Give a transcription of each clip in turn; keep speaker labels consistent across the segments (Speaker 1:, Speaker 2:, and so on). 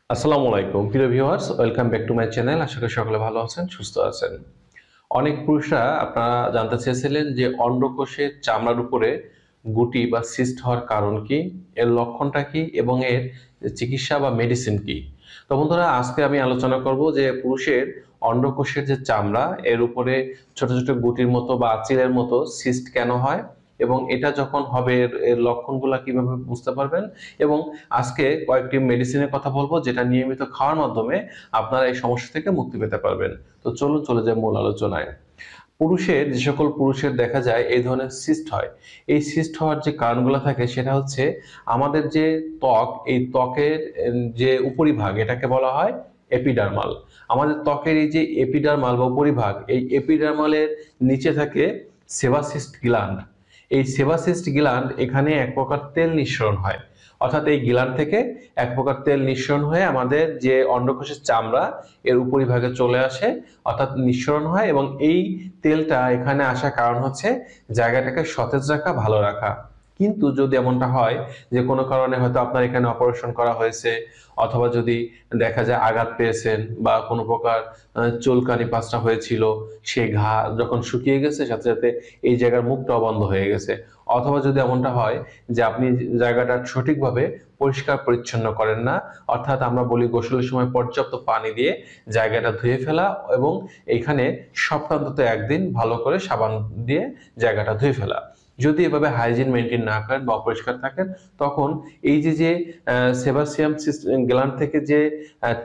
Speaker 1: আসসালামু আলাইকুম প্রিয় viewers, welcome back to my channel. আশা করি সকলে ভালো আছেন, সুস্থ আছেন। অনেক পুরুষরা আপনারা জানতে চেয়েছিলেন যে অন্ডকোষের চামড়ার উপরে গুটি বা সিস্ট হওয়ার কারণ কি, এর লক্ষণটা কি এবং এর চিকিৎসা বা মেডিসিন কি। তো বন্ধুরা, আজকে আমি আলোচনা করব যে পুরুষের অন্ডকোষের যে চামড়া এর উপরে ছোট ছোট গুটির মতো বা আঁচিলের মতো সিস্ট কেন হয় এবং এটা যখন হবে এর লক্ষণগুলো কিভাবে বুঝতে পারবেন। এবং আজকে কয়েকটি মেডিসিনের কথা বলবো যেটা নিয়মিত খাওয়ার মাধ্যমে আপনারা এই সমস্যা থেকে মুক্তি পেতে পারবেন। তো চলুন চলে যাই মূল আলোচনায়। যে সকল পুরুষের দেখা যায় এই ধরনের সিস্ট হয়, এই সিস্ট হওয়ার যে কারণগুলো থাকে সেটা হচ্ছে আমাদের যে ত্বক, এই ত্বকের যে উপরিভাগ এটাকে বলা হয় এপিডার্মাল। আমাদের ত্বকের এই যে এপিডার্মাল বা উপরিভাগ, এই এপিডার্মালের নিচে থাকে সেবাসিস্ট গ্ল্যান্ড। এই সেবাসিস্ট গ্ল্যান্ড এখানে এক প্রকার তেল নিঃসরণ হয়, অর্থাৎ এই গ্ল্যান্ড থেকে এক প্রকার তেল নিঃসরণ হয়ে আমাদের যে অন্ডকোষের চামড়া এর উপরিভাগে চলে আসে, অর্থাৎ নিঃসরণ হয়। এবং এই তেলটা এখানে আসার কারণ হচ্ছে জায়গাটাকে সতেজ রাখা, ভালো রাখা। কিন্তু যদি এমনটা হয় যে কোনো কারণে হয়তো আপনার এখানে অপারেশন করা হয়েছে, অথবা যদি দেখা যায় আঘাত পেয়েছেন বা কোনো প্রকার চুলকানি পাঁচটা হয়েছিল, সেই ঘা যখন শুকিয়ে গেছে সাথে সাথে এই জায়গার মুখটাও বন্ধ হয়ে গেছে, অথবা যদি এমনটা হয় যে আপনি জায়গাটা সঠিকভাবে পরিষ্কার পরিচ্ছন্ন করেন না, অর্থাৎ আমরা বলি গোসলের সময় পর্যাপ্ত পানি দিয়ে জায়গাটা ধুয়ে ফেলা এবং এইখানে সপ্তাহান্তত একদিন ভালো করে সাবান দিয়ে জায়গাটা ধুয়ে ফেলা। যদি এভাবে হাইজিন মেনটেন না করেন বা অপরিষ্কার থাকেন, তখন এই যে সেবাসিয়াম গ্ল্যান্ড থেকে যে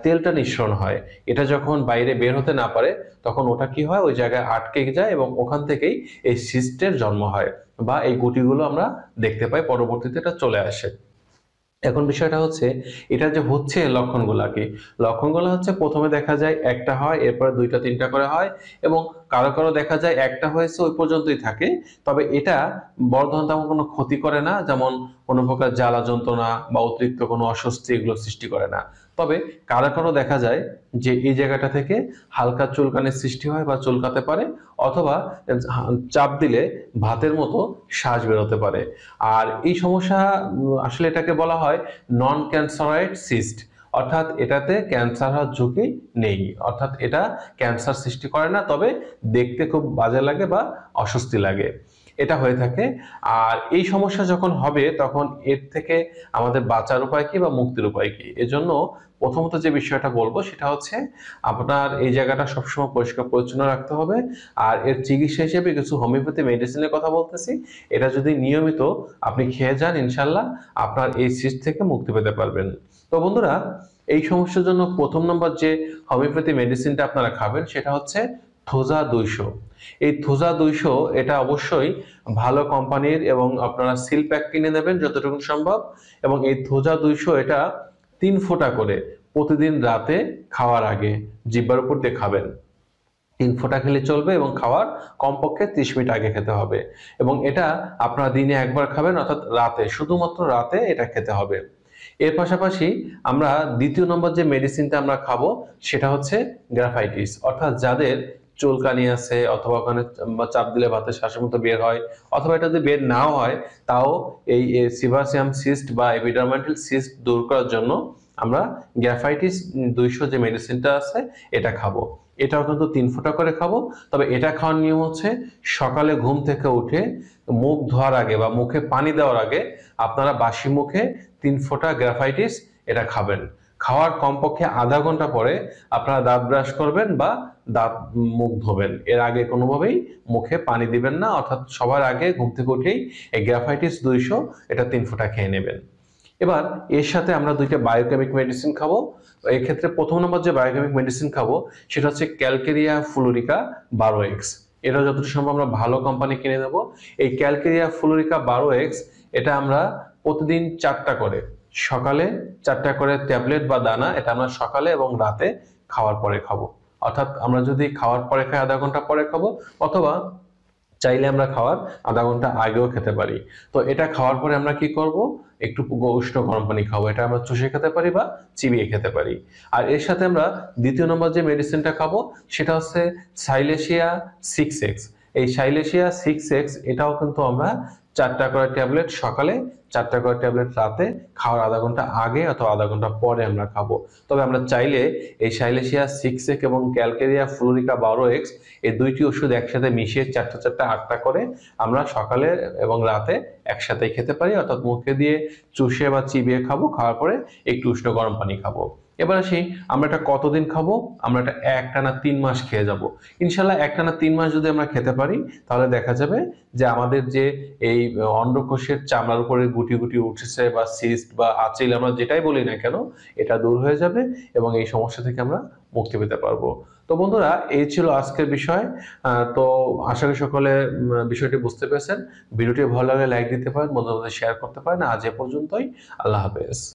Speaker 1: তেলটা নিঃসরণ হয়, এটা যখন বাইরে বের হতে না পারে তখন ওটা কি হয়, ওই জায়গায় আটকে যায় এবং ওখান থেকেই এই সিস্টের জন্ম হয় বা এই গুটিগুলো আমরা দেখতে পাই, পরবর্তীতে এটা চলে আসে। এখন বিষয়টা হচ্ছে এটা যে হচ্ছে লক্ষণগুলা কি। লক্ষণগুলো হচ্ছে প্রথমে দেখা যায় একটা হয়, এরপরে দুইটা তিনটা করে হয়, এবং কারো কারো দেখা যায় একটা হয়েছে ওই পর্যন্তই থাকে। তবে এটা বড় ধরনের তেমন কোনো ক্ষতি করে না, যেমন কোনো প্রকার জ্বালা যন্ত্রণা বা অতিরিক্ত কোনো অস্বস্তি এগুলো সৃষ্টি করে না। তবে কারো কারো দেখা যায় যে এই জায়গাটা থেকে হালকা চুলকানির সৃষ্টি হয় বা চুলকাতে পারে, অথবা চাপ দিলে ভাতের মতো শ্বাস বেরোতে পারে। আর এই সমস্যা আসলে এটাকে বলা হয় নন ক্যান্সারয়েড সিস্ট, অর্থাৎ এটাতে ক্যান্সার হওয়ার ঝুঁকি নেই, অর্থাৎ এটা ক্যান্সার সৃষ্টি করে না, তবে দেখতে খুব বাজে লাগে বা অস্বস্তি লাগে, এটা হয়ে থাকে। আর এই সমস্যা যখন হবে তখন এর থেকে আমাদের বাঁচার উপায় কি বা মুক্তির উপায় কি, এজন্য প্রথমত যে বিষয়টা বলবো সেটা হচ্ছে আপনার এই জায়গাটা সবসময় পরিষ্কার পরিচ্ছন্ন রাখতে হবে। আর এর চিকিৎসা হিসেবে কিছু হোমিওপ্যাথি মেডিসিনের কথা বলতেছি, এটা যদি নিয়মিত আপনি খেয়ে যান, ইনশাল্লাহ আপনার এই সিস্ট থেকে মুক্তি পেতে পারবেন। তো বন্ধুরা, এই সমস্যার জন্য প্রথম নম্বর যে হোমিওপ্যাথি মেডিসিনটা আপনারা খাবেন সেটা হচ্ছে থোজা 200। এই থোজা 200 এটা অবশ্যই ভালো কোম্পানির, এবং আপনারা সিল প্যাক কিনে নেবেন যতটুকু সম্ভব। এবং এই থোজা 200 এটা 3 ফোঁটা করে প্রতিদিন রাতে খাওয়ার আগে জিহ্বার উপর দিয়ে খাবেন। 3 ফোঁটা খেলে চলবে এবং খাওয়ার কমপক্ষে 30 মিনিট আগে খেতে হবে। এবং এটা আপনারা দিনে একবার খাবেন, অর্থাৎ রাতে, শুধুমাত্র রাতে এটা খেতে হবে। এর পাশাপাশি আমরা দ্বিতীয় নম্বর যে মেডিসিনটা আমরা খাবো সেটা হচ্ছে গ্রাফাইটিস, অর্থাৎ যাদের চুলকানি আছে অথবা ওখানে চাপ দিলে ভাতের শ্বাসের মতো বের হয়, অথবা এটা যদি বের নাও হয় তাও এই সিবাসিয়াম সিস্ট বা এপিডার্মাইটাল সিস্ট দূর করার জন্য আমরা গ্রাফাইটিস 200 যে মেডিসিনটা আছে এটা খাবো। এটাও কিন্তু 3 ফোঁটা করে খাবো। তবে এটা খাওয়ার নিয়ম হচ্ছে সকালে ঘুম থেকে উঠে মুখ ধোয়ার আগে বা মুখে পানি দেওয়ার আগে আপনারা বাসি মুখে 3 ফোঁটা গ্রাফাইটিস এটা খাবেন। খাওয়ার কমপক্ষে আধা ঘন্টা পরে আপনারা দাঁত ব্রাশ করবেন বা দাঁত মুখ ধোবেন, এর আগে কোনোভাবেই মুখে পানি দিবেন না, অর্থাৎ সবার আগে ঘুম থেকে উঠেই এই গ্রাফাইটিস 200 এটা 3 ফোঁটা খেয়ে নেবেন। এবার এর সাথে আমরা দুইটা বায়োকেমিক মেডিসিন খাবো। এই ক্ষেত্রে প্রথম নম্বর যে বায়োকেমিক মেডিসিন খাবো সেটা হচ্ছে ক্যালকেরিয়া ফ্লোরিকা 12x। এটা যতটুকু সম্ভব আমরা ভালো কোম্পানি কিনে নেব। এই ক্যালকেরিয়া ফ্লোরিকা 12x এটা আমরা প্রতিদিন 4টা করে, সকালে 4টা করে ট্যাবলেট বা দানা, এটা আমরা সকালে এবং রাতে খাওয়ার পরে খাবো। অর্থাৎ আমরা যদি খাওয়ার পরে খাই আধা ঘন্টা পরে খাবো, অথবা চাইলে আমরা খাওয়ার আধা ঘন্টা আগেও খেতে পারি। তো এটা খাওয়ার পরে আমরা কি করব, একটু উষ্ণ গরম পানি খাবো। এটা আমরা চুষে খেতে পারি বা চিবিয়ে খেতে পারি। আর এর সাথে আমরা দ্বিতীয় নম্বর যে মেডিসিনটা খাবো সেটা হচ্ছে সাইলেশিয়া 6x। এই সাইলেশিয়া 6x এটাও কিন্তু আমরা 4টা করে ট্যাবলেট সকালে, 4টা করে ট্যাবলেট রাতে, খাওয়ার আধা ঘন্টা আগে অথবা আধা ঘন্টা পরে আমরা খাবো। তবে আমরা চাইলে এই সাইলেশিয়া 6x এবং ক্যালকেরিয়া ফ্লোরিকা 12x এই দুইটি ওষুধ একসাথে মিশিয়ে 4টা 8টা করে আমরা সকালে এবং রাতে একসাথে খেতে পারি, অর্থাৎ মুখে দিয়ে চুষে বা চিবিয়ে খাবো, খাওয়ার পরে একটু উষ্ণ গরম পানি খাবো। এবার আসি, আমরা এটা কতদিন খাবো? আমরা এটা একটানা 3 মাস খেয়ে যাব। ইনশাল্লাহ একটানা 3 মাস যদি আমরা খেতে পারি, তাহলে দেখা যাবে যে আমাদের যে এই অন্ডকোষের চামড়ার উপরে গুটি গুটি উঠেছে বা সিস্ট বা আঁচিল, আমরা যেটাই বলি না কেন, এটা দূর হয়ে যাবে এবং এই সমস্যা থেকে আমরা মুক্তি পেতে পারবো। তো বন্ধুরা, এই ছিল আজকের বিষয়। তো আশা করি সকলে বিষয়টি বুঝতে পেরেছেন। ভিডিওটি ভালো লাগলে লাইক দিতে পারেন, বন্ধুদের সাথে শেয়ার করতে পারেন। আজ এ পর্যন্তই। আল্লাহ হাফেজ।